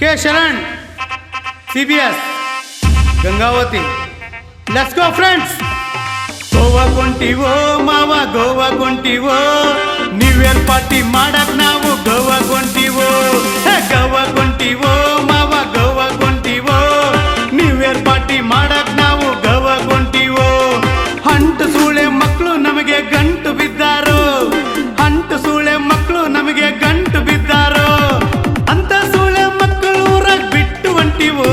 K Sharan CBS Gangavathi. Let's go friends. Goa ಕೊಂಟಿವೋ ಮಾವ, ಗೋವಾ ಕೊಂಟಿವೋ, ನ್ಯೂ ಇಯರ್ ಪಾರ್ಟಿ ಮಾಡಕ್ ನಾವು ಗೋವಾ ಕೊಂಟಿವೋ. ಗೋವಾ ಕೊಂಟಿವೋ ಮಾವ, ಗೋವಾ ಕೊಂಟಿವೋ, ನ್ಯೂ ಇಯರ್ ಪಾರ್ಟಿ ಮಾಡಕ್ ನಾವು ಗೋವಾ ಕೊಂಟಿವೋ. ಹಂಟು ಸೂಳೆ ಮಕ್ಕಳು ನಮಗೆ ಗಂಟು ಬಿದ್ದಾರೋ, ಹಂಟು ಸೂಳೆ ಮಕ್ಕಳು ನಮಗೆ ಗಂಟು ಬಿದ್ದಾರೋ, ಅಂತ ಸೂಳೆ ಮಕ್ಕಳು ಊರಾಗ ಬಿಟ್ಟು ಹೊಂಟಿವೋ.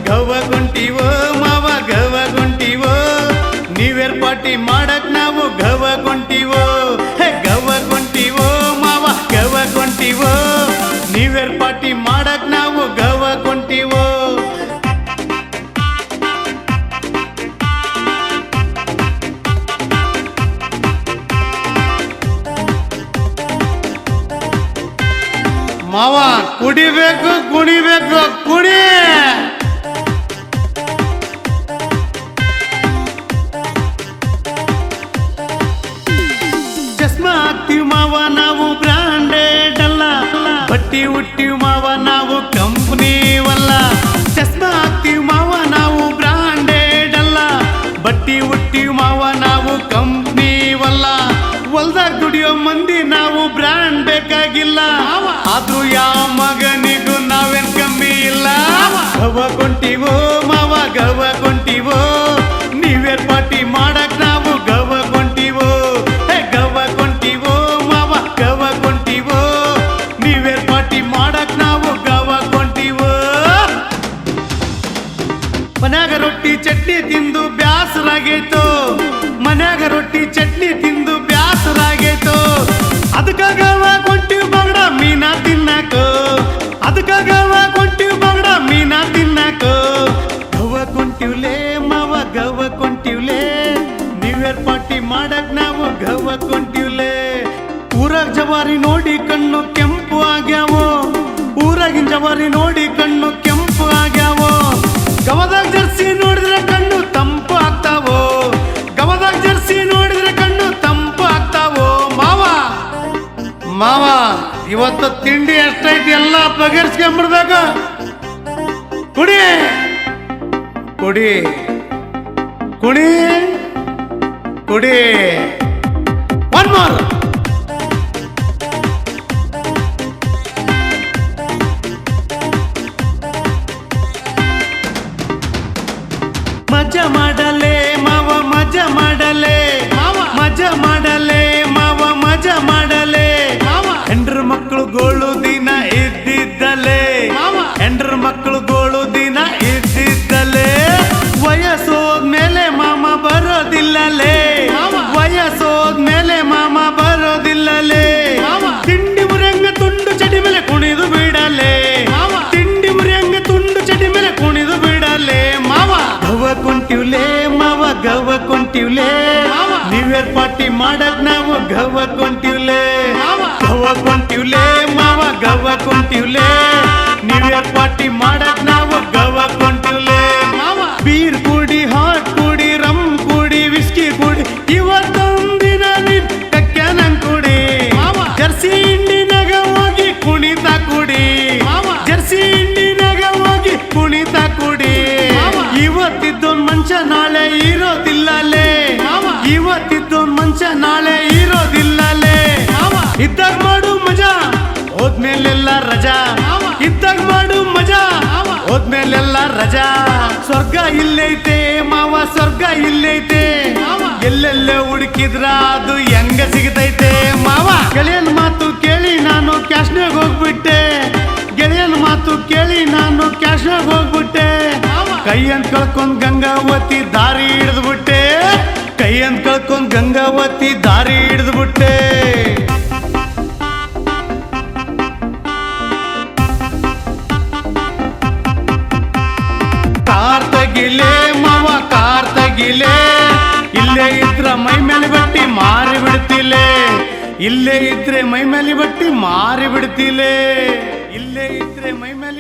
ಗೋವಾ ಕೊಂಟಿವೋ ಮಾವ, ಗೋವಾ ಕೊಂಟಿವೋ, ನ್ಯೂ ಇಯರ್ ಪಾರ್ಟಿ ಮಾಡಕ್ ನಾವು ಗೋವಾ ಕೊಂಟಿವೋ. ಗೋವಾ ಕೊಂಟಿವೋ ಮಾವ, ಗೋವಾ ಕೊಂಟಿವೋ, ನ್ಯೂ ಇಯರ್ ಪಾರ್ಟಿ ಮಾಡಕ್ ನಾವು ಗೋವಾ ಕೊಂಟಿವೋ. ಮಾವ ಕುಡಿಬೇಕು ಕುಡಿಬೇಕು ಕುಡಿ. ಚಸ್ಮಾ ಹಾಕ್ತಿವ್ ಮಾವ ನಾವು ಬ್ರಾಂಡೆಡ್ ಅಲ್ಲ, ಬಟ್ಟಿ ಹುಟ್ಟಿವ್ ಮಾವ ನಾವು ಕಂಪ್ನಿವಲ್ಲ. ಚಸ್ಮಾ ಹಾಕ್ತಿವ್ ಮಾವ ನಾವು ಬ್ರಾಂಡೆಡ್ ಅಲ್ಲ, ಬಟ್ಟಿ ಹುಟ್ಟಿವ್ ಮಾವ ನಾವು ಕಂಪ್ನಿವಲ್ಲ. ಹೊಲ್ದಾಗ ದುಡಿಯೋ ಮಂದಿ ನಾವು ಬ್ರ್ಯಾಂಡ್ ಬೇಕಾಗಿಲ್ಲ, ಆದ್ರೂ ಯಾವ ಮಗನಿಗೂ ನಾವೇನ್ ಕಮ್ಮಿ ಇಲ್ಲ. ಗೋವಾ ಕೊಂಟಿವೋ ಮಾವ, ಗೋವಾ ಕೊಂಟಿವೋ, ನ್ಯೂ ಇಯರ್ ಪಾರ್ಟಿ ಮಾಡಕ್ ನಾವು ಗೋವಾ ಕೊಂಟಿವೋ. ಗೋವಾ ಕೊಂಟಿವೋ ಮಾವ, ಗೋವಾ ಕೊಂಟಿವೋ, ನ್ಯೂ ಇಯರ್ ಪಾರ್ಟಿ ಮಾಡಕ್ ನಾವು ಗೋವಾ ಕೊಂಟಿವೋ. ಮನ್ಯಾಗ ರೊಟ್ಟಿ ಚಟ್ನಿ ತಿಂದು ಬ್ಯಾಸರಾಗೈತೋ, ಮನ್ಯಾಗ ರೊಟ್ಟಿ ಚಟ್ನಿ ತಿಂದು ಬ್ಯಾಸರಾಗೈತೋ, ಅದಕ್ಕ ಗೋವಾ ಕೊಂಟಿವ್ ಬಗಡ ಮೀನಾ ತಿನ್ನಾಕೋ, ಅದಕ್ಕ ಗೋವಾ ಕೊಂಟಿವ್ ಬಗಡ ಮೀನಾ ತಿನ್ನಾಕೋ. ಗೋವಾ ಕೊಂಟಿವ್ಲೇ ಮಾವ, ಗೋವಾ ಕೊಂಟಿವ್ಲೇ, ನ್ಯೂ ಇಯರ್ ಪಾರ್ಟಿ ಮಾಡಕ್ ನಾವು ಗೋವಾ ಕೊಂಟಿವ್ಲೇ. ಊರಾಗ ಜವಾರಿ ನೋಡಿ ಕಣ್ಣು ಕೆಂಪು ಆಗ್ಯಾವೋ, ಊರಾಗಿನ ಜವಾರಿ ನೋಡಿ ಕಣ್ಣು ಕೆಂಪು ಆಗ್ಯಾವೋ. ಗವದಾಗ ಜರ್ಸಿ ನೋಡಿದ್ರೆ ಕಣ್ಣು ತಂಪು ಆಗ್ತಾವೋ, ಗವದಾಗ ಜರ್ಸಿ ನೋಡಿದ್ರೆ ಕಣ್ಣು ತಂಪು ಆಗ್ತಾವೋ. ಮಾವ ಮಾವ ಇವತ್ತು ತಿಂಡಿ ಎಷ್ಟೈತಿ ಎಲ್ಲ ಬಗೆಹರಿಸ್ಕೊಂಡ್ಬಿಡ್ಬೇಕು. ಕುಡಿ ಕುಡಿ ಕುಡಿ ಕುಡಿ. One more. ಮಜಾ ಮಾಡಲೇ ಮಾವ, ಮಜಾ ಮಾಡಲೇ ಮಾವ, ಮಜಾ ಮಾಡಲೇ ಮಾವ, ಮಜಾ ಮಾಡಲೇ ಮಾವ. ಹೆಂಡ್ರ ಮಕ್ಕಳು ಗೋಳು ದಿನ ಇದ್ದಿದ್ದಲೇ, ಹೆಂಡ್ರ ಮಕ್ಕಳು ಗೋಳು ದಿನ ಇದ್ದಿದ್ದಲೇ. ವಯಸ್ಸೋದ್ಮೇಲೆ ಮಾಮ ಬರೋದಿಲ್ಲಲೇ, ವಯಸ್ಸೋದ್ಮೇಲೆ ಮಾಮ ಬರೋದಿಲ್ಲಲೇ. ತಿಂಡಿ ಮುರಿಯಂಗ ತುಂಡು ಚಡಿ ಮೇಲೆ ಕುಣಿದು ಬಿಡಲೇ, ತಿಂಡಿ ಮುರಿಯಂಗ ತುಂಡು ಚಡಿ ಮೇಲೆ ಕುಣಿದು ಬಿಡಲೇ. ಮಾವ ಗೋವಾ ಕೊಂಟಿವ್ಲೇ ಮಾವ, ಗೋವಾ ಕೊಂಟಿವ್ಲೇ, ನ್ಯೂ ಇಯರ್ ಪಾರ್ಟಿ ಮಾಡಕ್ ನಾವು ಗೋವಾ ಕೊಂಟಿವ್ಲೇ. ಗೋವಾ ಕೊಂಟಿವ್ಲೇ ಮಾವ, ಗೋವಾ ಕೊಂಟಿವ್ಲೇ, ನ್ಯೂ ಇಯರ್ ಪಾರ್ಟಿ ಮಾಡಕ್ ನಾವು ಗೋವಾ ಕೊಂಟಿವ್ಲೇ. ಬೀರ್ ಕುಡಿ, ಹಾಟ್ ಕುಡಿ, ರಮ್ ಕುಡಿ, ವಿಸ್ಕಿ ಕುಡಿ, ಇವತ್ತೊಂದಿನ ನಿನ್ ಕಕ್ಕೆ ನಂಗ್ ಕುಡಿ. ಜರ್ಸಿ ಇಂಡಿನಾಗ ಹೋಗಿ ಕುಣಿತ ಕುಡಿ, ಜರ್ಸಿ ಇಂಡಿನಾಗ ಹೋಗಿ ಕುಣಿತ ಕುಡಿ. ಇವತ್ತಿದ್ದೊಂದ್ ಮನುಷ್ಯ ನಾಳೆ ಇರೋದಿಲ್ಲಲೇ, ಇವತ್ತಿದ್ದೊಂದ್ ಮನುಷ್ಯ ನಾಳೆ ಇರೋದಿಲ್ಲಲೇ. ಇದ್ದಾಗ ಮಾಡು ಮಜಾ, ಹೋದ್ಮೇಲೆಲ್ಲ ರಜಾ, ಇದ್ದಾಗ ಮಾಡು ಮಜಾ, ಹೋದ್ಮೇಲೆಲ್ಲ ರಜಾ. ಸ್ವರ್ಗ ಇಲ್ಲೈತೆ ಮಾವ, ಸ್ವರ್ಗ ಇಲ್ಲೈತೆ, ಎಲ್ಲೆಲ್ಲೇ ಹುಡುಕಿದ್ರ ಅದು ಹೆಂಗ ಸಿಗತೈತೆ. ಮಾವ ಗೆಳೆಯನ್ ಮಾತು ಕೇಳಿ ನಾನು ಕ್ಯಾಶ್ನಾಗ ಹೋಗ್ಬಿಟ್ಟೆ, ಗೆಳೆಯನ್ ಮಾತು ಕೇಳಿ ನಾನು ಕ್ಯಾಶ್ನಾಗ ಹೋಗ್ಬಿಟ್ಟೆ. ಕೈಯಂತ ಕಳ್ಕೊಂಡ್ ಗಂಗಾವತಿ ದಾರಿ ಹಿಡಿದ್ಬಿಟ್ಟೆ, ಕೈಯಂತ ಕಳ್ಕೊಂಡ್ ಗಂಗಾವತಿ ದಾರಿ ಹಿಡಿದ್ಬಿಟ್ಟೆ. ಕಾರ್ ತಗಿಲೇ ಮಾವ, ಕಾರ್ ತಗಿಲೇ, ಇಲ್ಲೇ ಇದ್ರ ಮೈ ಮೇಲೆ ಬಟ್ಟಿ ಮಾರಿ ಬಿಡ್ತಿಲೇ, ಇಲ್ಲೇ ಇದ್ರೆ ಮೈ ಮೇಲೆ ಬಟ್ಟಿ ಮಾರಿ ಬಿಡ್ತಿಲೇ, ಇಲ್ಲೇ ಇದ್ರೆ ಮೈ ಮೇಲೆ